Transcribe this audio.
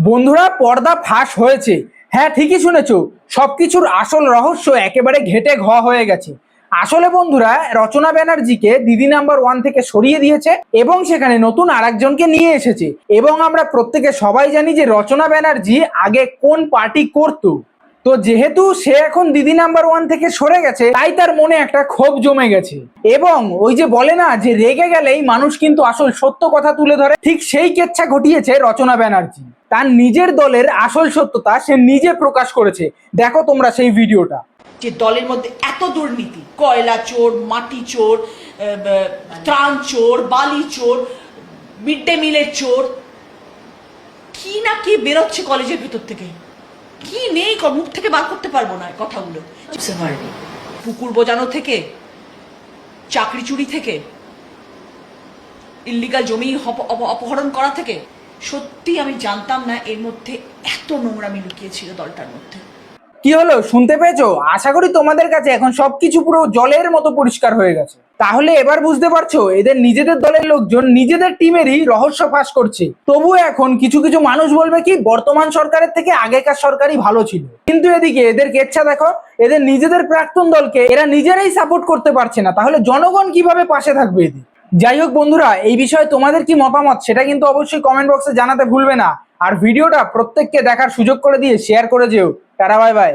বন্ধুরা, পর্দা ফাঁস হয়েছে। হ্যাঁ, ঠিকই শুনেছো, সবকিছুর আসল রহস্য একেবারে ঘেটে ঘ হয়ে গেছে। আসলে বন্ধুরা, রচনা ব্যানার্জিকে দিদি নাম্বার 1 থেকে সরিয়ে দিয়েছে এবং সেখানে নতুন আরেকজনকে নিয়ে এসেছে। এবং আমরা প্রত্যেকে সবাই জানি যে রচনা ব্যানার্জি আগে কোন পার্টি করতো। তো যেহেতু সে এখন দিদি নাম্বার 1 থেকে সরে গেছে, তাই তার মনে একটা ক্ষোভ জমে গেছে। এবং ওই যে বলে না যে রেগে গেলেই মানুষ কিন্তু আসল সত্য কথা তুলে ধরে, ঠিক সেই কেচ্ছা ঘটিয়েছে রচনা ব্যানার্জি। তার নিজের দলের আসল সত্যতা সে নিজে প্রকাশ করেছে। দেখো তোমরা সেই ভিডিওটা। যে দলের মধ্যে এত দুর্নীতি, কয়লা চোর, মাটি চোর, ত্রাণ চোর, বালি চোর, মিড ডে মিলের চোর, কি না কি বেরোচ্ছে কলেজের ভেতর থেকে, কি নেই মুখ থেকে বার করতে পারবো না কথাগুলো। পুকুর বোজানো থেকে, চাকরি চুরি থেকে, ইল্লিগাল জমি অপহরণ করা থেকে, সত্যি আমি জানতাম না এর মধ্যে এত নোংরামি লুকিয়েছিল দলটার মধ্যে। কি হলো, শুনতে পেয়েছো? আশা করি তোমাদের কাছে এখন সবকিছু পুরো জলের মতো পরিষ্কার হয়ে গেছে। তাহলে এবার বুঝতে পারছো এদের নিজেদের দলের লোকজন নিজেদের টিমেরই রহস্য ফাঁস করছে। তবুও এখন কিছু কিছু মানুষ বলবে কি বর্তমান সরকারের থেকে আগেকার সরকারই ভালো ছিল। কিন্তু এদিকে এদের কেচ্ছা দেখো, এদের নিজেদের প্রাক্তন দলকে এরা নিজেরাই সাপোর্ট করতে পারছে না, তাহলে জনগণ কিভাবে পাশে থাকবে এদের? যাই হোক বন্ধুরা, এই বিষয়ে তোমাদের কি মতামত সেটা কিন্তু অবশ্যই কমেন্ট বক্সে জানাতে ভুলবে না। আর ভিডিওটা প্রত্যেককে দেখার সুযোগ করে দিয়ে শেয়ার করে যেও। Tata, bye bye.